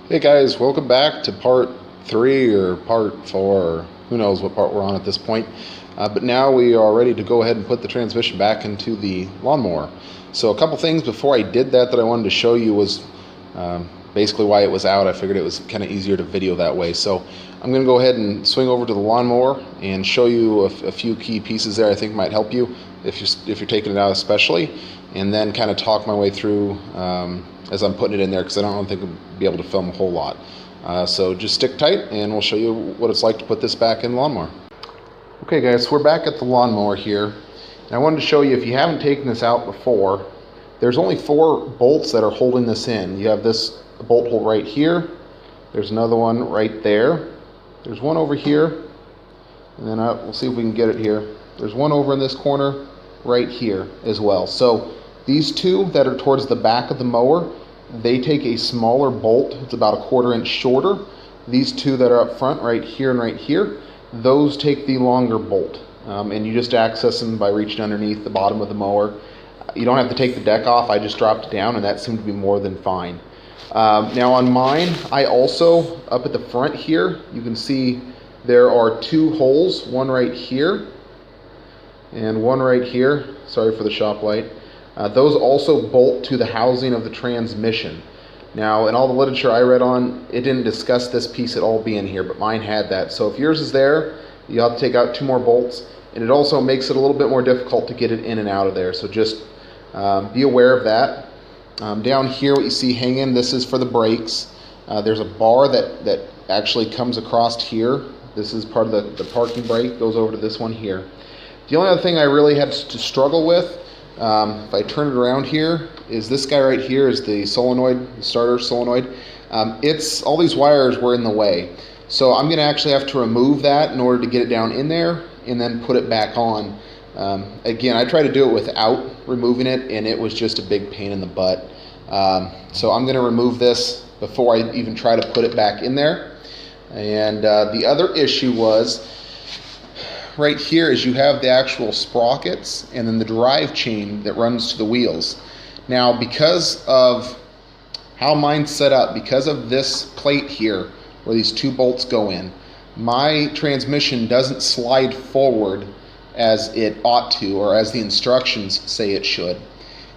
Hey guys, welcome back to part 3 or part 4, or who knows what part we're on at this point. But now we are ready to go ahead and put the transmission back into the lawnmower. So a couple things before I did that I wanted to show you was basically why it was out. I figured it was kind of easier to video that way. So I'm going to go ahead and swing over to the lawnmower and show you a few key pieces there I think might help you if you're taking it out especially, and then kind of talk my way through as I'm putting it in there, because I don't think I'll be able to film a whole lot. So just stick tight and we'll show you what it's like to put this back in the lawnmower. Okay guys, so we're back at the lawnmower here. And I wanted to show you, if you haven't taken this out before, there's only 4 bolts that are holding this in. You have this bolt hole right here. There's another one right there. There's one over here. And then we'll see if we can get it here. There's one over in this corner right here as well. So these 2 that are towards the back of the mower, they take a smaller bolt. It's about a 1/4 inch shorter. These 2 that are up front right here and right here, those take the longer bolt. And you just access them by reaching underneath the bottom of the mower. You don't have to take the deck off. I just dropped it down and that seemed to be more than fine. Now on mine, I also, up at the front here, you can see there are 2 holes, one right here and one right here. Sorry for the shop light. Those also bolt to the housing of the transmission. Now, in all the literature I read on, it didn't discuss this piece at all being here, but mine had that. So if yours is there, you have to take out 2 more bolts, and it also makes it a little bit more difficult to get it in and out of there. So just be aware of that. Down here, what you see hanging, this is for the brakes. There's a bar that actually comes across here. This is part of the parking brake, goes over to this one here. The only other thing I really had to struggle with, if I turn it around here, is this guy right here is the solenoid, the starter solenoid. It's all these wires were in the way. So I'm going to actually have to remove that in order to get it down in there and then put it back on. Again, I tried to do it without removing it and it was just a big pain in the butt. So I'm going to remove this before I even try to put it back in there. And the other issue was, right here is you have the actual sprockets and then the drive chain that runs to the wheels. Now, because of how mine's set up, because of this plate here where these 2 bolts go in, my transmission doesn't slide forward as it ought to, or as the instructions say it should.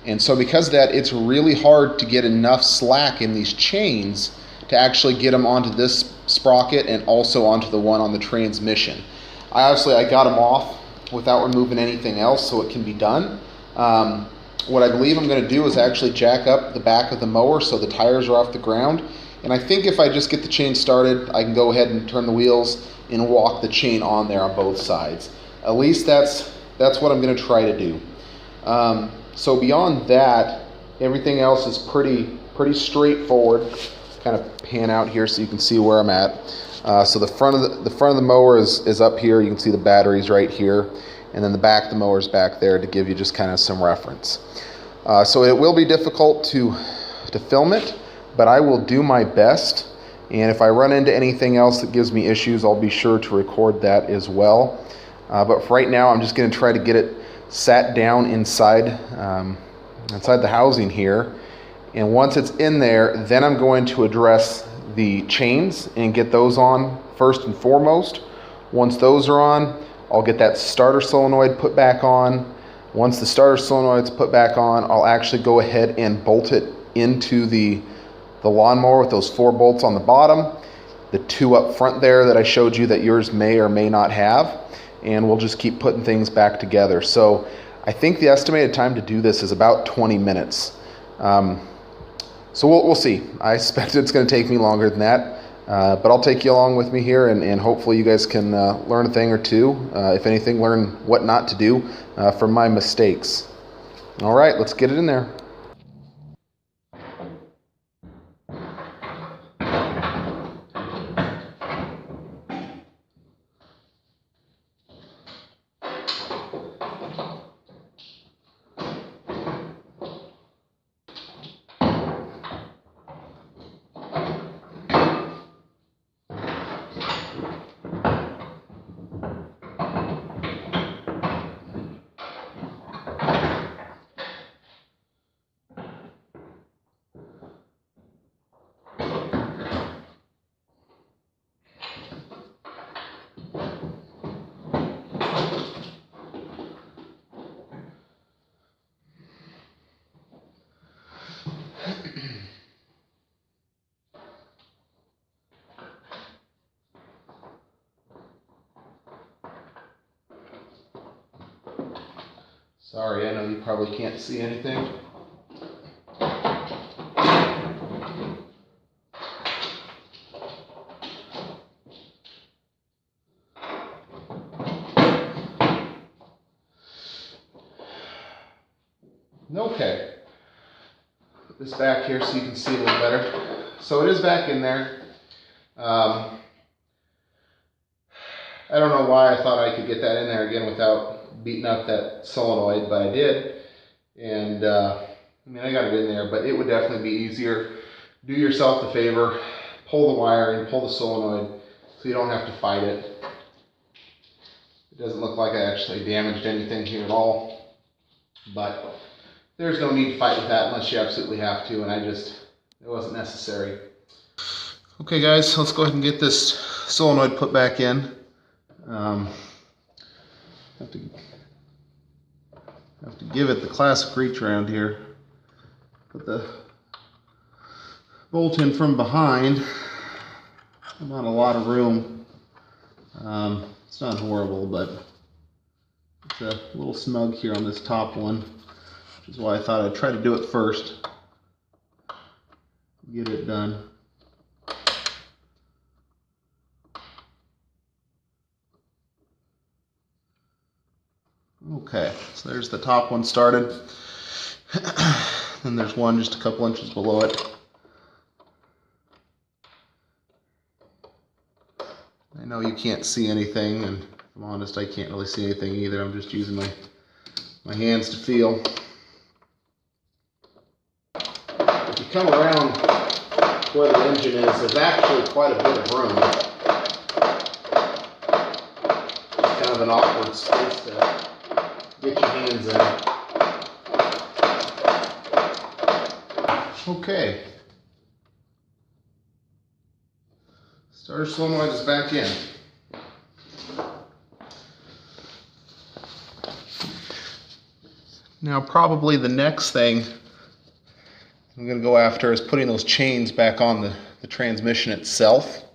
And so because of that, it's really hard to get enough slack in these chains to actually get them onto this sprocket and also onto the one on the transmission. I got them off without removing anything else, so it can be done. What I believe I'm going to do is actually jack up the back of the mower so the tires are off the ground. And I think if I just get the chain started, I can go ahead and turn the wheels and walk the chain on there on both sides. At least that's what I'm going to try to do. So beyond that, everything else is pretty straightforward. Kind of pan out here so you can see where I'm at. So the front of the mower is up here. You can see the batteries right here, and then the back of the mower is back there to give you just kind of some reference. So it will be difficult to film it, but I will do my best. And if I run into anything else that gives me issues, I'll be sure to record that as well. But for right now, I'm just going to try to get it sat down inside the housing here. And once it's in there, then I'm going to address the chains and get those on first and foremost. Once those are on, I'll get that starter solenoid put back on. Once the starter solenoid's put back on, I'll actually go ahead and bolt it into the lawnmower with those 4 bolts on the bottom, the 2 up front there that I showed you that yours may or may not have, and we'll just keep putting things back together. So I think the estimated time to do this is about 20 minutes. So we'll see. I suspect it's going to take me longer than that, but I'll take you along with me here, and hopefully you guys can learn a thing or two. If anything, learn what not to do from my mistakes. All right, let's get it in there. Sorry, I know you probably can't see anything. Okay. Put this back here so you can see a little better. So it is back in there. I don't know why I thought I could get that in there again without beating up that solenoid, but I did. And I mean, I got it in there, but it would definitely be easier. Do yourself the favor, pull the wiring, pull the solenoid, so you don't have to fight it. It doesn't look like I actually damaged anything here at all, but there's no need to fight with that unless you absolutely have to, and it wasn't necessary. Okay guys, let's go ahead and get this solenoid put back in. Have to give it the classic reach around here. Put the bolt in from behind. Not a lot of room. It's not horrible, but it's a little snug here on this top one, which is why I thought I'd try to do it first. Get it done. Okay, so there's the top one started. Then there's one just a couple inches below it. I know you can't see anything, and if I'm honest, I can't really see anything either. I'm just using my hands to feel. If you come around where the engine is, there's actually quite a bit of room. It's kind of an awkward space to get your hands in. Okay. Starter solenoid is back in. Now probably the next thing I'm going to go after is putting those chains back on the transmission itself.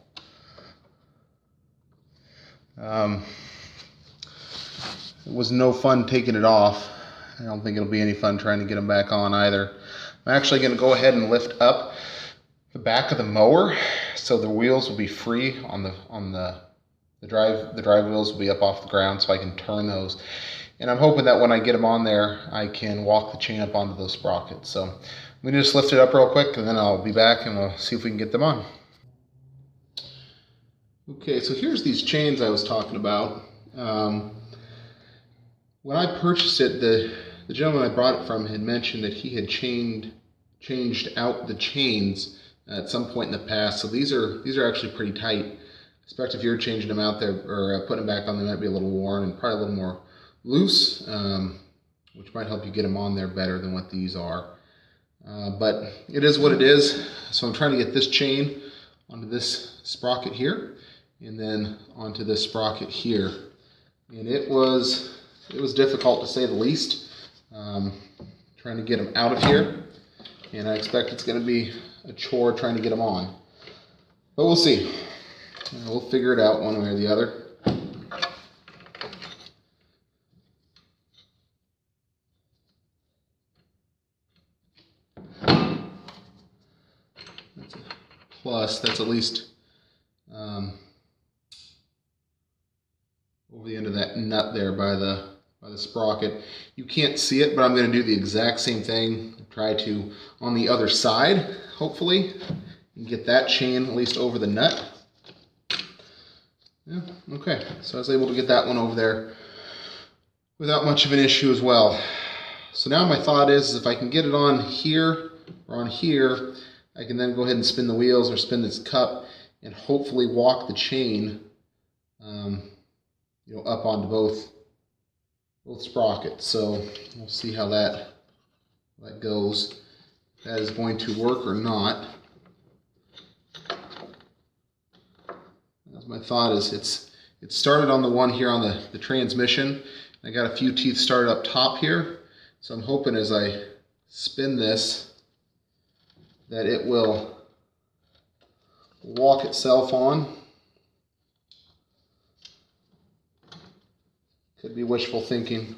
It was no fun taking it off. I don't think it'll be any fun trying to get them back on either. I'm actually going to go ahead and lift up the back of the mower so the wheels will be free on the drive wheels will be up off the ground so I can turn those. And I'm hoping that when I get them on there, I can walk the chain up onto those sprockets. So I'm going to just lift it up real quick and then I'll be back and we'll see if we can get them on. Okay, so here's these chains I was talking about. When I purchased it, the gentleman I bought it from had mentioned that he had changed out the chains at some point in the past. So these are actually pretty tight. I expect if you're changing them out there or putting them back on, they might be a little worn and probably a little more loose, which might help you get them on there better than what these are. But it is what it is. So I'm trying to get this chain onto this sprocket here and then onto this sprocket here. And it was difficult to say the least, trying to get them out of here, and I expect it's going to be a chore trying to get them on, but we'll see. We'll figure it out one way or the other. That's a plus. That's at least over the end of that nut there by the sprocket. You can't see it, but I'm going to do the exact same thing. Try to on the other side, hopefully, and get that chain at least over the nut. Yeah, okay. So I was able to get that one over there without much of an issue as well. So now my thought is if I can get it on here or on here, I can then go ahead and spin the wheels or spin this cup and hopefully walk the chain up onto both sprockets. So we'll see how that goes. If that is going to work or not. As my thought is, it started on the one here on the transmission. I got a few teeth started up top here, so I'm hoping as I spin this that it will walk itself on. Could be wishful thinking.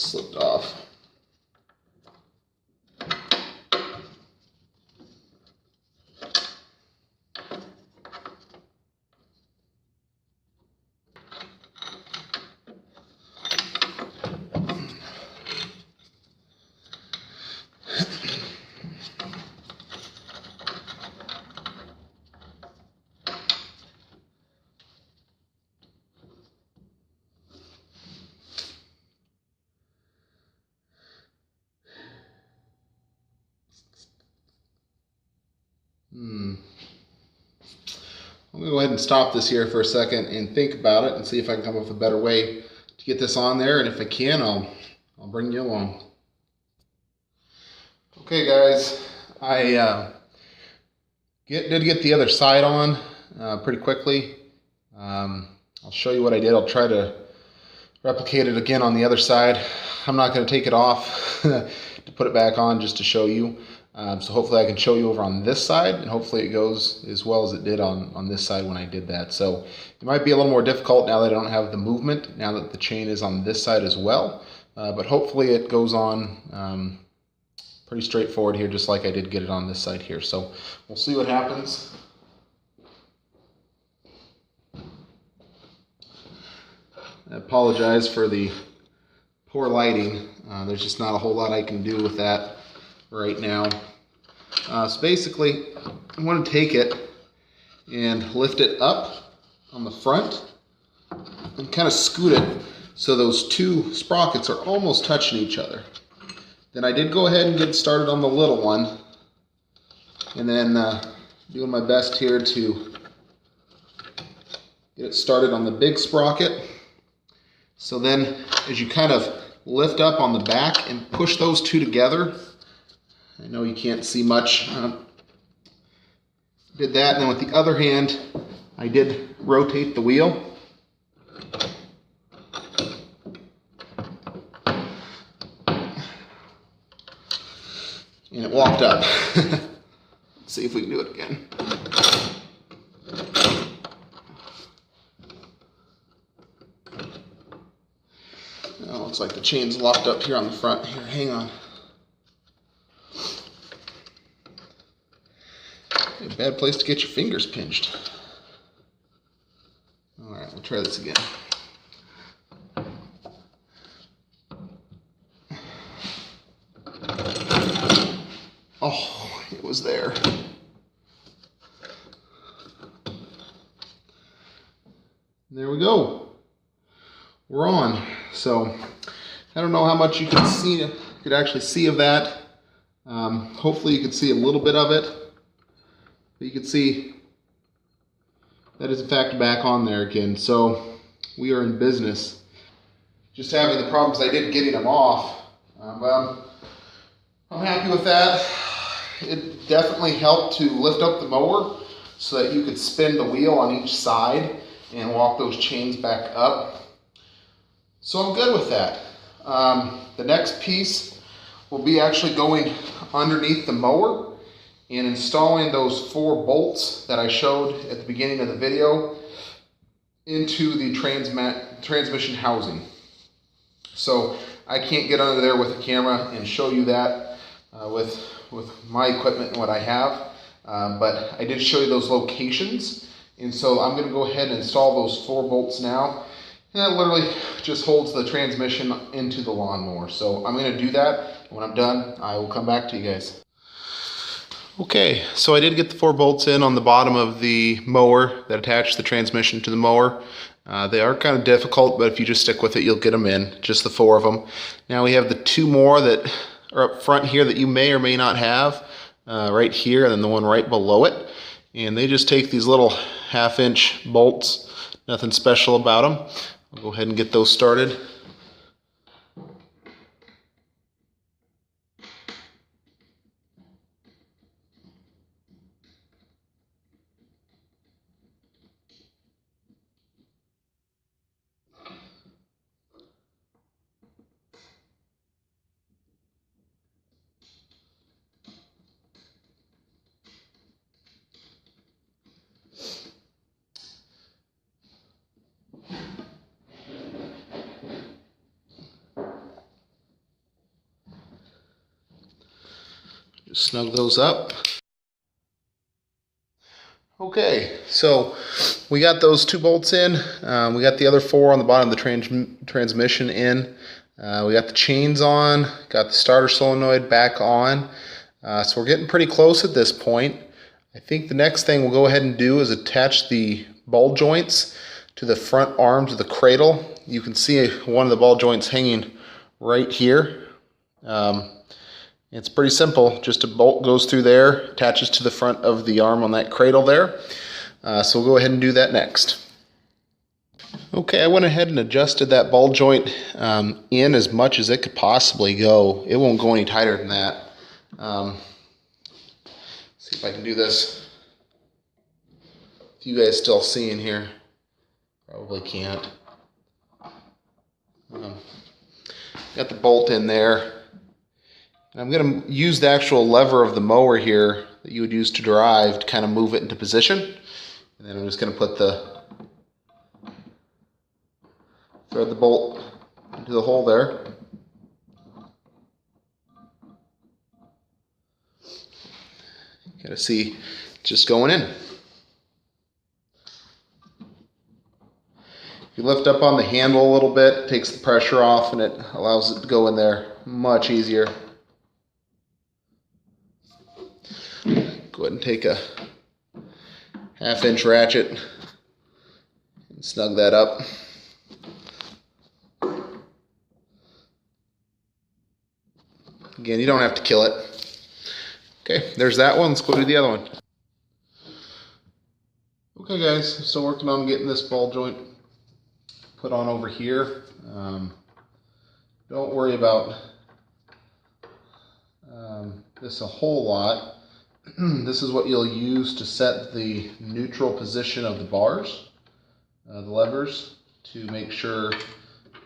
slipped off. I'm going to go ahead and stop this here for a second and think about it and see if I can come up with a better way to get this on there. And if I can, I'll bring you along. Okay, guys, I did get the other side on pretty quickly. I'll show you what I did. I'll try to replicate it again on the other side. I'm not going to take it off to put it back on just to show you. So hopefully I can show you over on this side, and hopefully it goes as well as it did on this side when I did that. So it might be a little more difficult now that I don't have the movement, now that the chain is on this side as well. But hopefully it goes on pretty straightforward here, just like I did get it on this side here. So we'll see what happens. I apologize for the poor lighting. There's just not a whole lot I can do with that right now. So basically, I want to take it and lift it up on the front and kind of scoot it so those two sprockets are almost touching each other. Then I did go ahead and get started on the little one, and then doing my best here to get it started on the big sprocket. So then as you kind of lift up on the back and push those two together, I know you can't see much. Did that, and then with the other hand, I did rotate the wheel. And it walked up. Let's see if we can do it again. Oh, looks like the chain's locked up here on the front. Here, hang on. A bad place to get your fingers pinched. All right, we'll try this again. Oh, it was there. There we go. We're on. So I don't know how much you could actually see of that. Hopefully you could see a little bit of it. But you can see that is in fact back on there again. So we are in business. Just having the problems I did getting them off. But I'm happy with that. It definitely helped to lift up the mower so that you could spin the wheel on each side and walk those chains back up. So I'm good with that. The next piece will be actually going underneath the mower and installing those 4 bolts that I showed at the beginning of the video into the transmission housing. So I can't get under there with a camera and show you that with my equipment and what I have, but I did show you those locations, and so I'm going to go ahead and install those 4 bolts now. And that literally just holds the transmission into the lawnmower. So I'm going to do that, and when I'm done, I will come back to you guys. Okay, so I did get the 4 bolts in on the bottom of the mower that attach the transmission to the mower. They are kind of difficult, but if you just stick with it, you'll get them in, just the 4 of them. Now we have the 2 more that are up front here that you may or may not have, right here, and then the one right below it. And they just take these little 1/2-inch bolts, nothing special about them. I'll go ahead and get those started. Just snug those up. Okay, so we got those 2 bolts in. We got the other 4 on the bottom of the transmission in. We got the chains on, got the starter solenoid back on. So we're getting pretty close at this point. I think the next thing we'll go ahead and do is attach the ball joints to the front arms of the cradle. You can see one of the ball joints hanging right here. It's pretty simple, just a bolt goes through there, attaches to the front of the arm on that cradle there. So we'll go ahead and do that next. Okay, I went ahead and adjusted that ball joint in as much as it could possibly go. It won't go any tighter than that. See if I can do this. If you guys still see in here, probably can't. Got the bolt in there. And I'm going to use the actual lever of the mower here that you would use to drive to kind of move it into position. And then I'm just going to put thread the bolt into the hole there. You got to see it's just going in. If you lift up on the handle a little bit, it takes the pressure off and it allows it to go in there much easier. Go ahead and take a 1/2-inch ratchet and snug that up. Again, you don't have to kill it. Okay, there's that one. Let's go do the other one. Okay guys, still working on getting this ball joint put on over here. Don't worry about this a whole lot. This is what you'll use to set the neutral position of the bars, the levers, to make sure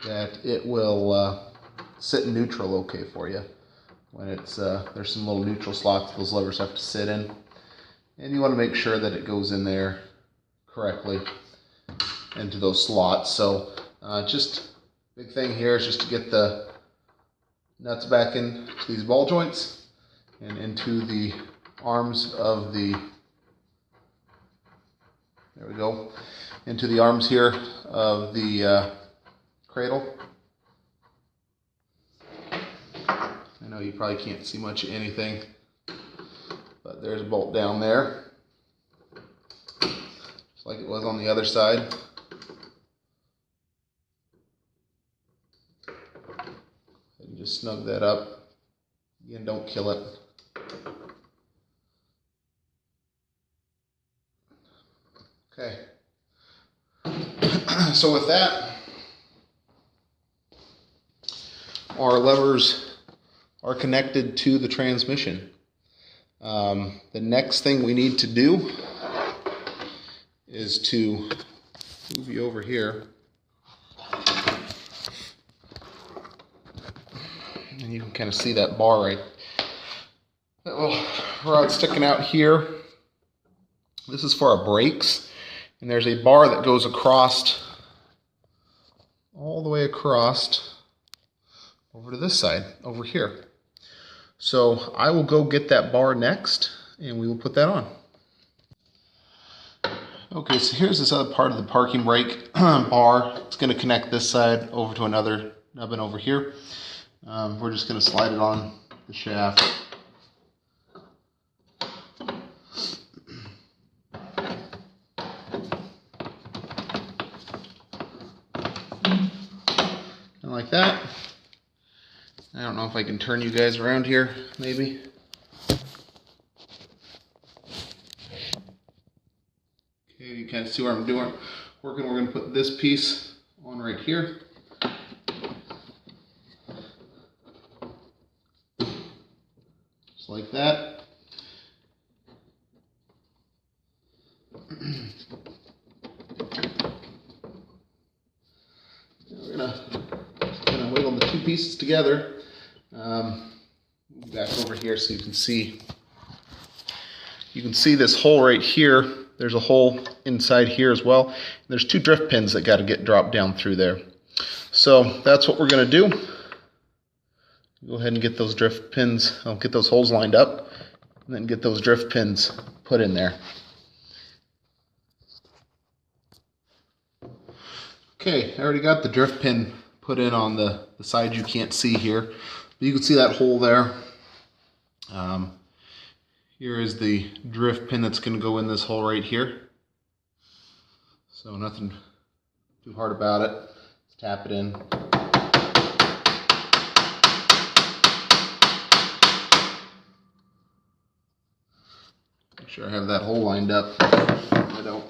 that it will sit in neutral okay for you. When it's there's some little neutral slots those levers have to sit in, and you want to make sure that it goes in there correctly into those slots. So just big thing here is just to get the nuts back into these ball joints and into the arms of the, there we go, into the arms here of the cradle. I know you probably can't see much of anything, but there's a bolt down there, just like it was on the other side. And just snug that up. Again, don't kill it. Okay. So with that, our levers are connected to the transmission. The next thing we need to do is to move you over here. And you can kind of see that bar right, that little rod sticking out here. This is for our brakes. And there's a bar that goes across, all the way across, over to this side, over here. So I will go get that bar next, and we will put that on. Okay, so here's this other part of the parking brake bar. It's going to connect this side over to another nubbin over here. We're just going to slide it on the shaft. Like that. I don't know if I can turn you guys around here, maybe. Okay, you kind of see what I'm doing. We're going to put this piece on right here. Just like that. We're going to wiggle the two pieces together. Back over here so you can see. You can see this hole right here. There's a hole inside here as well. There's two drift pins that got to get dropped down through there. So that's what we're going to do. Go ahead and get those drift pins. I'll get those holes lined up. and then get those drift pins put in there. Okay, I already got the drift pin put in on the side you can't see here. But you can see that hole there. Here is the drift pin that's going to go in this hole right here. So nothing too hard about it. Let's tap it in. Make sure I have that hole lined up. I don't.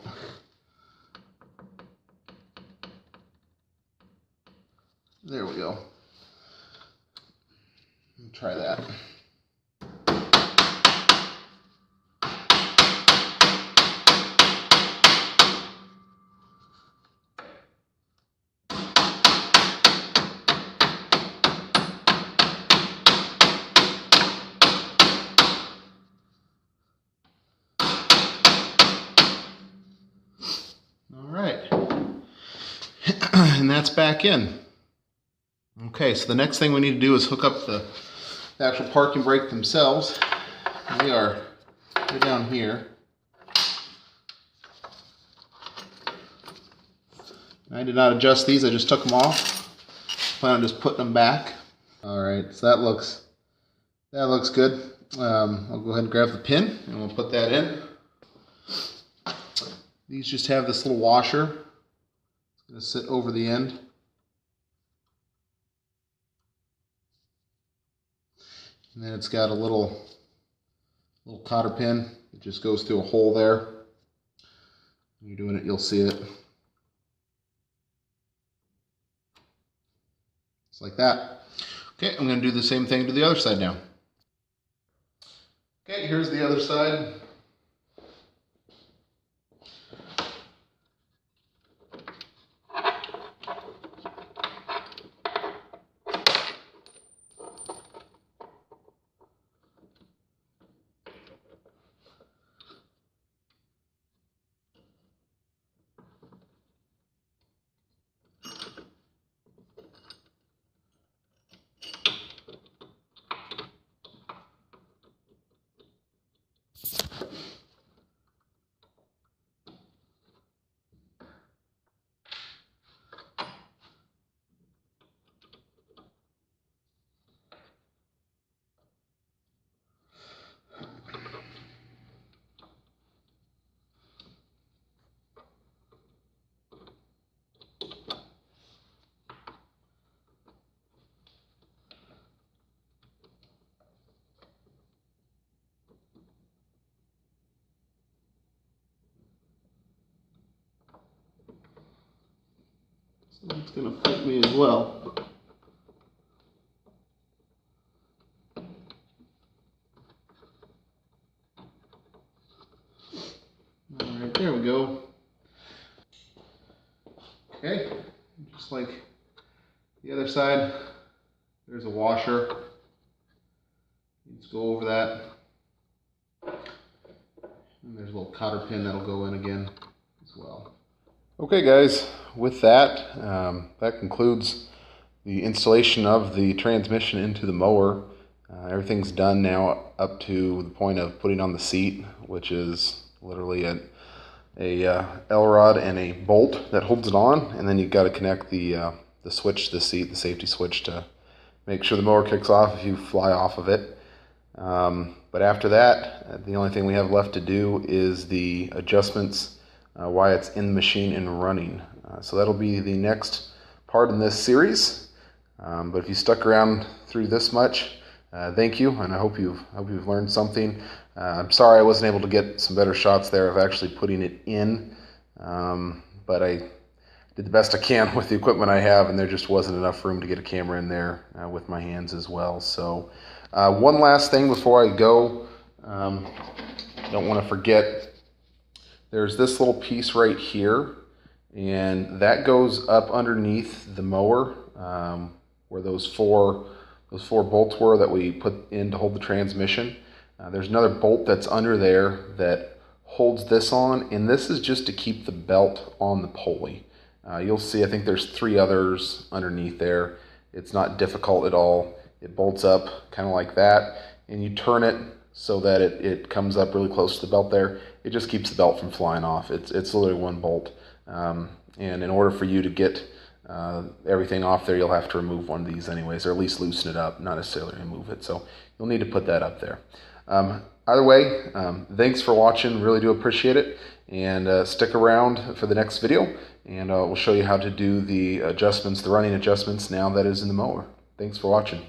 There we go. Try that. All right. And that's back in. Okay, so the next thing we need to do is hook up the actual parking brake themselves. They are down here. I did not adjust these, I just took them off. Plan on just putting them back. Alright, so that looks good. I'll go ahead and grab the pin and we'll put that in. These just have this little washer. It's going to sit over the end. And then it's got a little cotter pin that just goes through a hole there. When you're doing it, you'll see it. Just like that. Okay, I'm going to do the same thing to the other side now. Okay, here's the other side. It's going to fit me as well. Alright, there we go. Okay, just like the other side, there's a washer. Let's go over that. And there's a little cotter pin that'll go in again as well. Okay guys, with that, that concludes the installation of the transmission into the mower. Everything's done now up to the point of putting on the seat, which is literally a L-rod and a bolt that holds it on, and then you've got to connect the switch to the seat, the safety switch, to make sure the mower kicks off if you fly off of it. But after that, the only thing we have left to do is the adjustments while it's in the machine and running. So that'll be the next part in this series. But if you stuck around through this much, thank you, and I hope you've learned something. I'm sorry I wasn't able to get some better shots there of actually putting it in, but I did the best I can with the equipment I have, and there just wasn't enough room to get a camera in there with my hands as well. So one last thing before I go, don't want to forget, there's this little piece right here, and that goes up underneath the mower where those four bolts were that we put in to hold the transmission. There's another bolt that's under there that holds this on, and this is just to keep the belt on the pulley. You'll see, I think there's 3 others underneath there. It's not difficult at all. It bolts up kind of like that, and you turn it so that it comes up really close to the belt there. It just keeps the belt from flying off. It's literally one bolt. And in order for you to get everything off there, you'll have to remove one of these anyways, or at least loosen it up, not necessarily remove it. So you'll need to put that up there. Either way, thanks for watching. Really do appreciate it. And stick around for the next video, and we'll show you how to do the adjustments, the running adjustments, now that is in the mower. Thanks for watching.